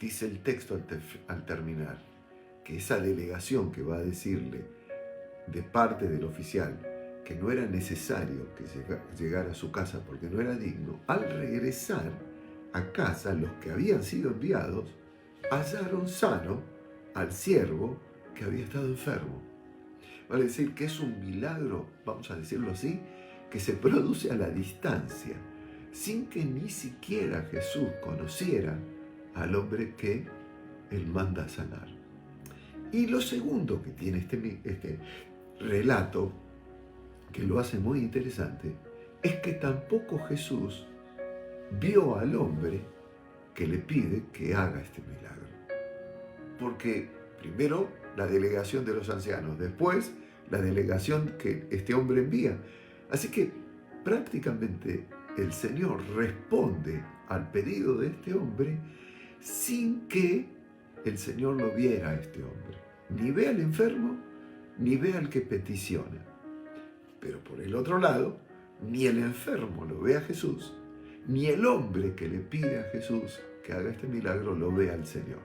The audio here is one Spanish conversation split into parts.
dice el texto al terminar, que esa delegación que va a decirle de parte del oficial que no era necesario que llegara a su casa porque no era digno, al regresar a casa los que habían sido enviados hallaron sano al siervo que había estado enfermo. Vale decir que es un milagro, vamos a decirlo así, que se produce a la distancia, sin que ni siquiera Jesús conociera al hombre que él manda a sanar. Y lo segundo que tiene este relato, que lo hace muy interesante, es que tampoco Jesús vio al hombre que le pide que haga este milagro. Porque primero la delegación de los ancianos, después la delegación que este hombre envía. Así que prácticamente el Señor responde al pedido de este hombre sin que el Señor lo viera a este hombre. Ni ve al enfermo, ni ve al que peticiona. Pero por el otro lado, ni el enfermo lo ve a Jesús, ni el hombre que le pide a Jesús que haga este milagro lo ve al Señor.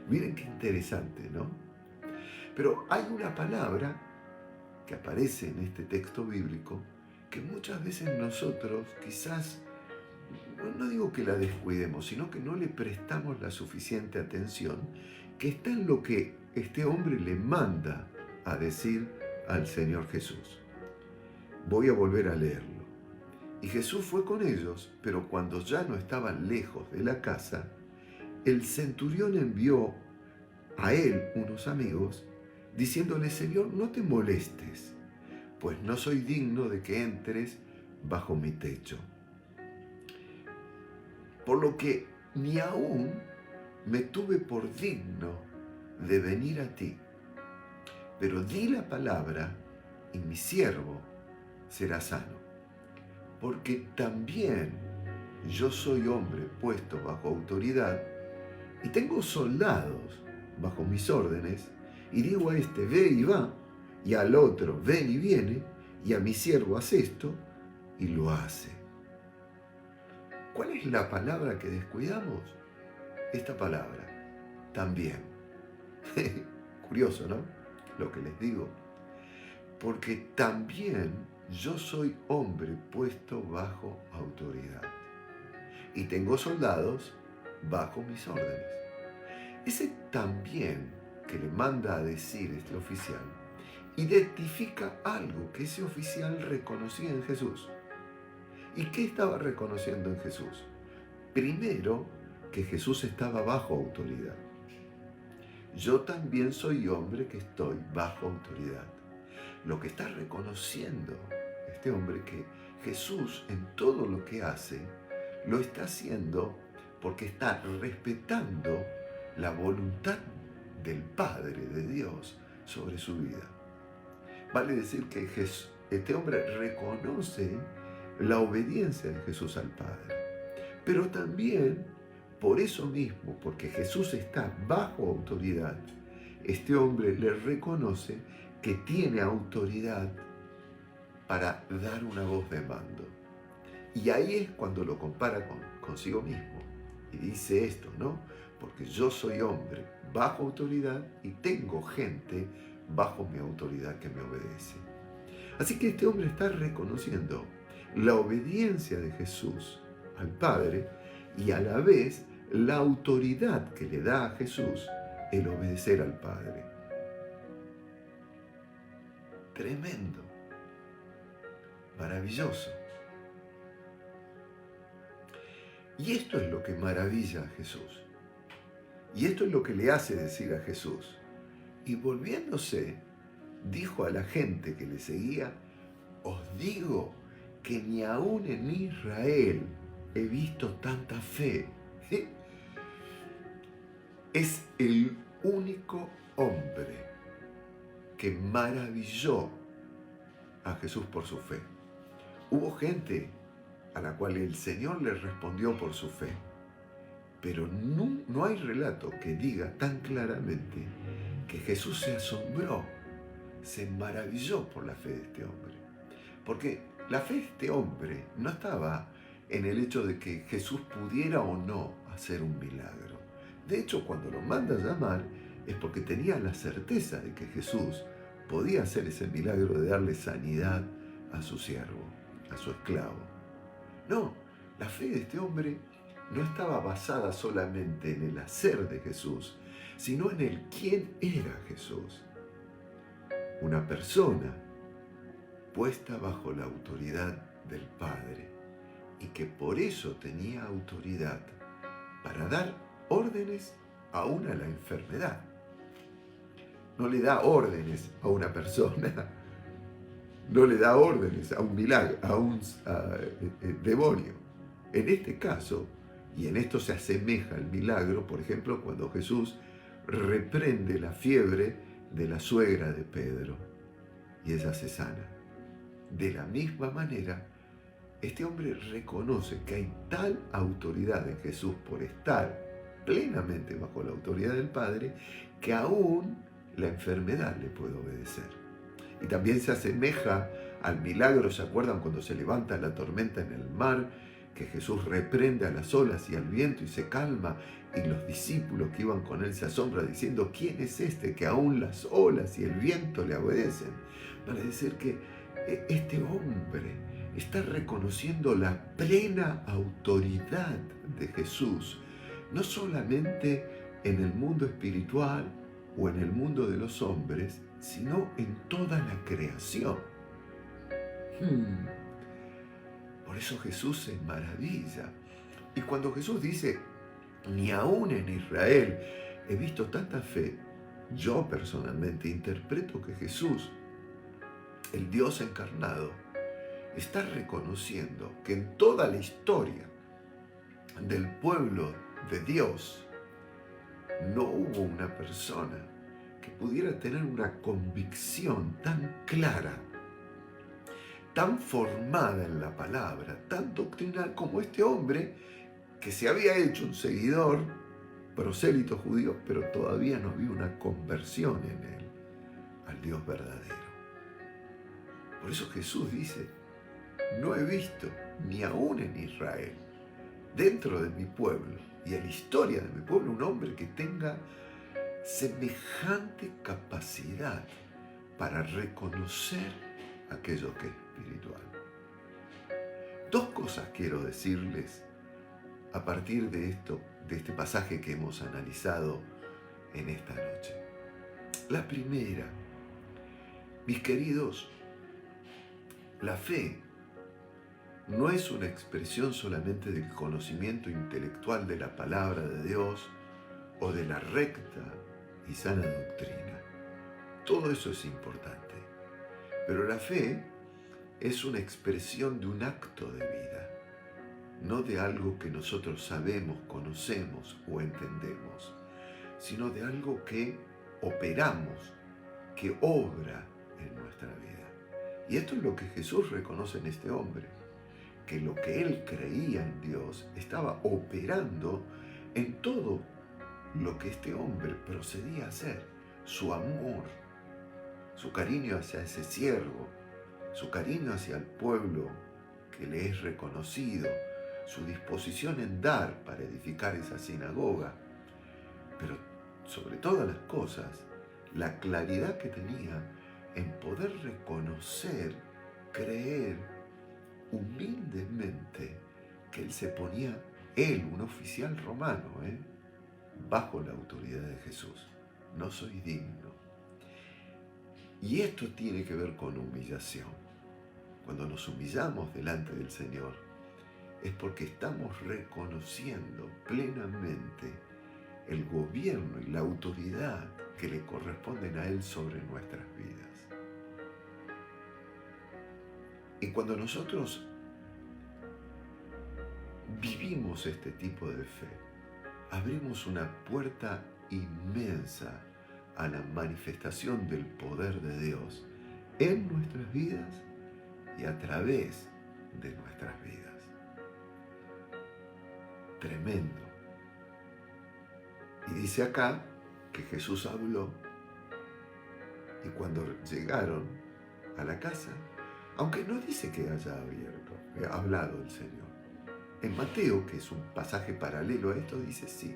Miren qué interesante, ¿no? Pero hay una palabra que aparece en este texto bíblico que muchas veces nosotros quizás, no digo que la descuidemos, sino que no le prestamos la suficiente atención, que está en lo que este hombre le manda a decir al Señor Jesús. Voy a volver a leerlo. Y Jesús fue con ellos, pero cuando ya no estaban lejos de la casa, el centurión envió a él unos amigos, diciéndole: Señor, no te molestes, pues no soy digno de que entres bajo mi techo. Por lo que ni aún me tuve por digno de venir a ti. Pero di la palabra y mi siervo será sano. Porque también yo soy hombre puesto bajo autoridad y tengo soldados bajo mis órdenes, y digo a este: ve y va, y al otro: ven y viene, y a mi siervo: haz esto, y lo hace. ¿Cuál es la palabra que descuidamos? Esta palabra, también. Curioso, ¿no? Lo que les digo. Porque también yo soy hombre puesto bajo autoridad y tengo soldados bajo mis órdenes. Ese también que le manda a decir este oficial identifica algo que ese oficial reconocía en Jesús. ¿Y qué estaba reconociendo en Jesús? Primero, que Jesús estaba bajo autoridad. Yo también soy hombre que estoy bajo autoridad. Lo que está reconociendo este hombre, que Jesús en todo lo que hace, lo está haciendo porque está respetando la voluntad del Padre, de Dios, sobre su vida. Vale decir que este hombre reconoce la obediencia de Jesús al Padre. Pero también, por eso mismo, porque Jesús está bajo autoridad, este hombre le reconoce que tiene autoridad para dar una voz de mando. Y ahí es cuando lo compara consigo mismo. Y dice esto, ¿no? Porque yo soy hombre bajo autoridad y tengo gente bajo mi autoridad que me obedece. Así que este hombre está reconociendo la obediencia de Jesús al Padre y a la vez la autoridad que le da a Jesús el obedecer al Padre. Tremendo, maravilloso. Y esto es lo que maravilla a Jesús. Y esto es lo que le hace decir a Jesús. Y volviéndose, dijo a la gente que le seguía: os digo que ni aún en Israel he visto tanta fe. Es el único hombre que maravilló a Jesús por su fe. Hubo gente a la cual el Señor le respondió por su fe, pero no hay relato que diga tan claramente que Jesús se asombró, se maravilló por la fe de este hombre. Porque la fe de este hombre no estaba en el hecho de que Jesús pudiera o no hacer un milagro. De hecho, cuando lo manda a llamar es porque tenía la certeza de que Jesús podía hacer ese milagro de darle sanidad a su siervo, a su esclavo. No, la fe de este hombre no estaba basada solamente en el hacer de Jesús, sino en el quién era Jesús. Una persona puesta bajo la autoridad del Padre y que por eso tenía autoridad para dar órdenes aún a la enfermedad. No le da órdenes a una persona, no le da órdenes a un milagro, a un demonio. En este caso, y en esto se asemeja al milagro, por ejemplo, cuando Jesús reprende la fiebre de la suegra de Pedro y ella se sana. De la misma manera, este hombre reconoce que hay tal autoridad en Jesús por estar plenamente bajo la autoridad del Padre, que aún la enfermedad le puede obedecer. Y también se asemeja al milagro, ¿se acuerdan cuando se levanta la tormenta en el mar? Que Jesús reprende a las olas y al viento y se calma, y los discípulos que iban con él se asombran diciendo: ¿quién es este que aún las olas y el viento le obedecen? Para decir que este hombre está reconociendo la plena autoridad de Jesús, no solamente en el mundo espiritual o en el mundo de los hombres, sino en toda la creación. Por eso Jesús se maravilla. Y cuando Jesús dice, ni aún en Israel he visto tanta fe, yo personalmente interpreto que Jesús, el Dios encarnado, está reconociendo que en toda la historia del pueblo de Dios no hubo una persona que pudiera tener una convicción tan clara, tan formada en la palabra, tan doctrinal como este hombre, que se había hecho un seguidor prosélito judío, pero todavía no había una conversión en él al Dios verdadero. Por eso Jesús dice: no he visto ni aún en Israel, dentro de mi pueblo y en la historia de mi pueblo, un hombre que tenga semejante capacidad para reconocer aquello que es espiritual. Dos cosas quiero decirles a partir de este pasaje que hemos analizado en esta noche. La primera, mis queridos, la fe no es una expresión solamente del conocimiento intelectual de la palabra de Dios o de la recta y sana doctrina. Todo eso es importante, pero la fe es una expresión de un acto de vida, no de algo que nosotros sabemos, conocemos o entendemos, sino de algo que operamos, que obra en nuestra vida. Y esto es lo que Jesús reconoce en este hombre, que lo que él creía en Dios estaba operando en todo lo que este hombre procedía a hacer. Su amor, su cariño hacia ese siervo, su cariño hacia el pueblo que le es reconocido, su disposición en dar para edificar esa sinagoga, pero sobre todas las cosas, la claridad que tenía en poder reconocer, creer humildemente que él se ponía, un oficial romano, bajo la autoridad de Jesús. No soy digno. Y esto tiene que ver con humillación. Cuando nos humillamos delante del Señor, es porque estamos reconociendo plenamente el gobierno y la autoridad que le corresponden a Él sobre nuestras vidas. Y cuando nosotros vivimos este tipo de fe, abrimos una puerta inmensa a la manifestación del poder de Dios en nuestras vidas y a través de nuestras vidas. Tremendo. Y dice acá que Jesús habló, y cuando llegaron a la casa, aunque no dice que haya hablado el Señor. En Mateo, que es un pasaje paralelo a esto, dice sí,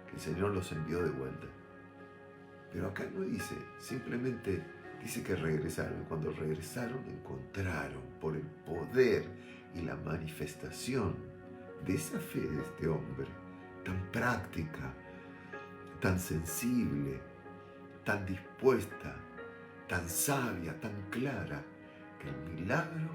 que el Señor los envió de vuelta. Pero acá no dice, simplemente dice que regresaron. Cuando regresaron encontraron por el poder y la manifestación de esa fe de este hombre, tan práctica, tan sensible, tan dispuesta, tan sabia, tan clara, que el milagro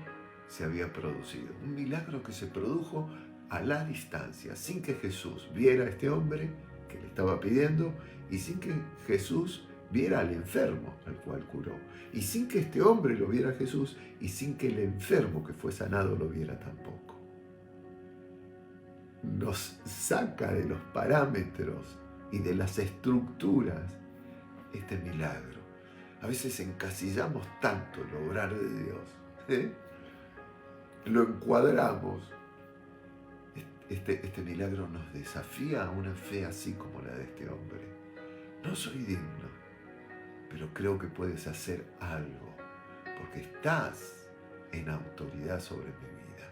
se había producido. Un milagro que se produjo a la distancia, sin que Jesús viera a este hombre que le estaba pidiendo y sin que Jesús viera al enfermo al cual curó. Y sin que este hombre lo viera a Jesús y sin que el enfermo que fue sanado lo viera tampoco. Nos saca de los parámetros y de las estructuras este milagro. A veces encasillamos tanto el obrar de Dios, lo encuadramos. Este milagro nos desafía a una fe así como la de este hombre. No soy digno, pero creo que puedes hacer algo, porque estás en autoridad sobre mi vida.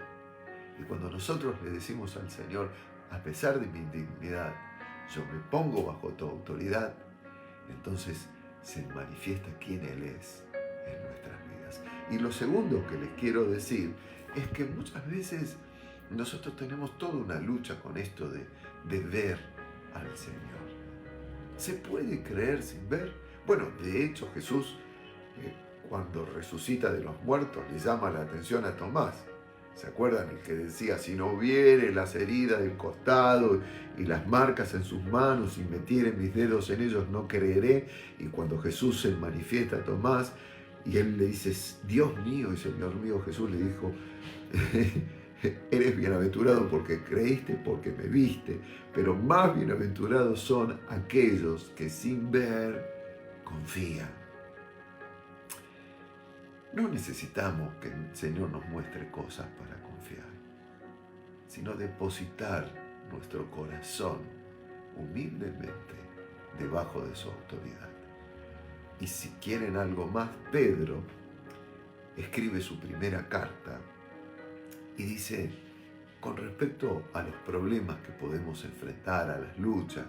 Y cuando nosotros le decimos al Señor, a pesar de mi indignidad, yo me pongo bajo tu autoridad, entonces se manifiesta quién Él es en nuestras vidas. Y lo segundo que les quiero decir es que muchas veces nosotros tenemos toda una lucha con esto de ver al Señor. ¿Se puede creer sin ver? Bueno, de hecho Jesús, cuando resucita de los muertos, le llama la atención a Tomás. ¿Se acuerdan? El que decía, si no viere las heridas del costado y las marcas en sus manos y metiere mis dedos en ellos, no creeré. Y cuando Jesús se manifiesta a Tomás y él le dice, Dios mío y Señor mío, Jesús le dijo, eres bienaventurado porque creíste, porque me viste, pero más bienaventurados son aquellos que sin ver confían. No necesitamos que el Señor nos muestre cosas para confiar, sino depositar nuestro corazón humildemente debajo de su autoridad. Y si quieren algo más, Pedro escribe su primera carta y dice, con respecto a los problemas que podemos enfrentar, a las luchas,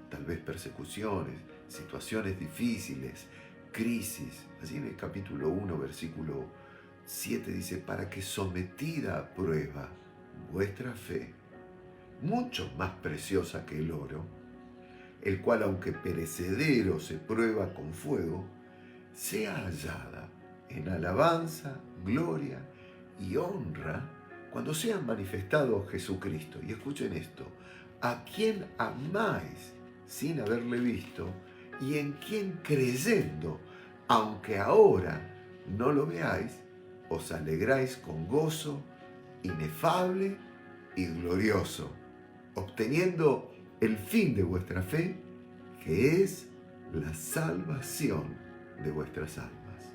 tal vez persecuciones, situaciones difíciles, crisis, allí en el capítulo 1, versículo 7 dice, para que sometida a prueba vuestra fe, mucho más preciosa que el oro, el cual aunque perecedero se prueba con fuego, sea hallada en alabanza, gloria y honra cuando sea manifestado Jesucristo. Y escuchen esto, a quien amáis sin haberle visto y en quien creyendo, aunque ahora no lo veáis, os alegráis con gozo inefable y glorioso, obteniendo el fin de vuestra fe, que es la salvación de vuestras almas.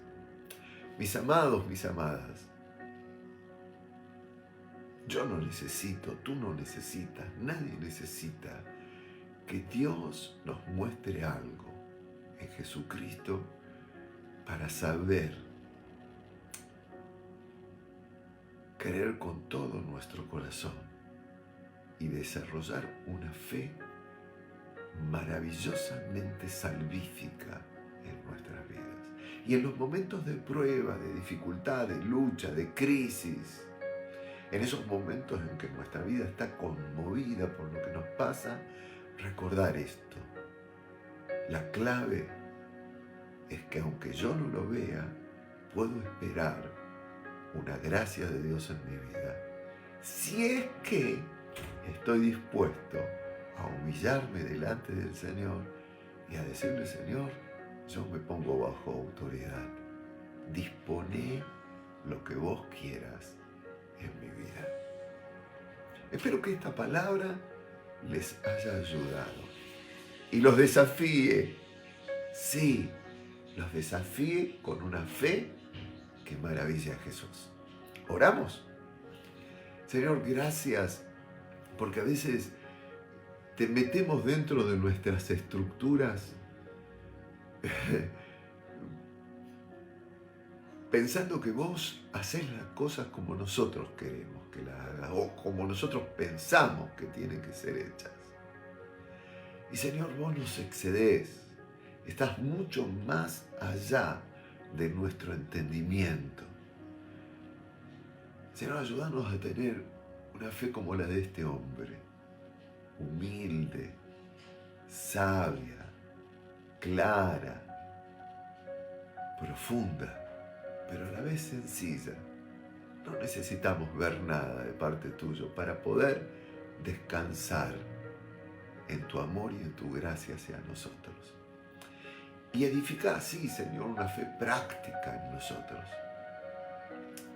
Mis amados, mis amadas, yo no necesito, tú no necesitas, nadie necesita que Dios nos muestre algo en Jesucristo para saber creer con todo nuestro corazón y desarrollar una fe maravillosamente salvífica en nuestras vidas. Y en los momentos de prueba, de dificultad, de lucha, de crisis, en esos momentos en que nuestra vida está conmovida por lo que nos pasa, recordar esto. La clave es que aunque yo no lo vea, puedo esperar una gracia de Dios en mi vida. Si es que estoy dispuesto a humillarme delante del Señor y a decirle, Señor, yo me pongo bajo autoridad. Disponé lo que vos quieras en mi vida. Espero que esta palabra les haya ayudado y los desafíe. Sí, los desafíe con una fe que maravilla a Jesús. ¿Oramos? Señor, gracias, porque a veces te metemos dentro de nuestras estructuras pensando que vos hacés las cosas como nosotros queremos que las hagas o como nosotros pensamos que tienen que ser hechas. Y Señor, vos nos excedés. Estás mucho más allá de nuestro entendimiento. Señor, ayúdanos a tener una fe como la de este hombre, humilde, sabia, clara, profunda, pero a la vez sencilla. No necesitamos ver nada de parte tuya para poder descansar en tu amor y en tu gracia hacia nosotros. Y edificar así, Señor, una fe práctica en nosotros,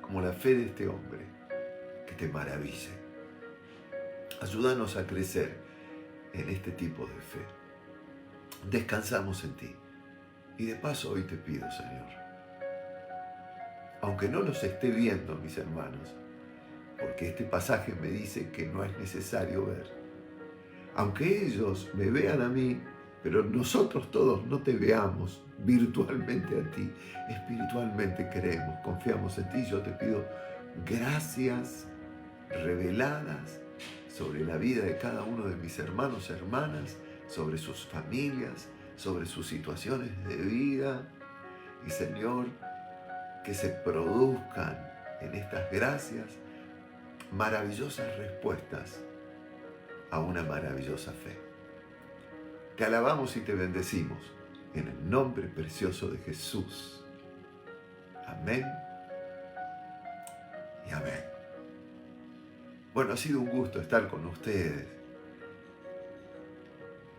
como la fe de este hombre, que te maraville. Ayúdanos a crecer en este tipo de fe. Descansamos en ti. Y de paso hoy te pido, Señor, aunque no los esté viendo mis hermanos, porque este pasaje me dice que no es necesario ver, aunque ellos me vean a mí, pero nosotros todos no te veamos virtualmente a ti, espiritualmente creemos, confiamos en ti. Yo te pido gracias reveladas sobre la vida de cada uno de mis hermanos y hermanas, sobre sus familias, sobre sus situaciones de vida. Y Señor, que se produzcan en estas gracias maravillosas respuestas a una maravillosa fe. Te alabamos y te bendecimos en el nombre precioso de Jesús. Amén y amén. Bueno, ha sido un gusto estar con ustedes.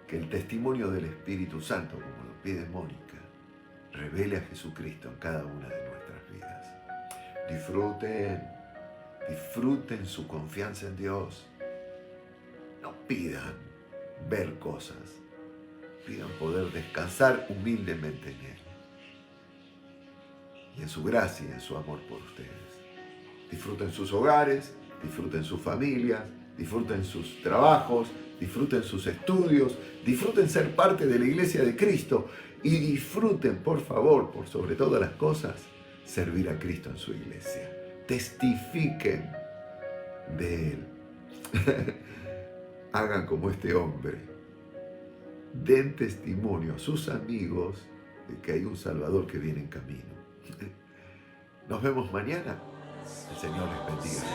Que el testimonio del Espíritu Santo, como lo pide Mónica, revele a Jesucristo en cada una de nuestras vidas. Disfruten su confianza en Dios. No pidan ver cosas, pidan poder descansar humildemente en Él y en su gracia y en su amor por ustedes. Disfruten sus hogares, disfruten sus familias, disfruten sus trabajos, disfruten sus estudios, disfruten ser parte de la Iglesia de Cristo y disfruten, por favor, por sobre todas las cosas, servir a Cristo en su iglesia. Testifiquen de Él. Hagan como este hombre. Den testimonio a sus amigos de que hay un Salvador que viene en camino. Nos vemos mañana. El Señor les bendiga.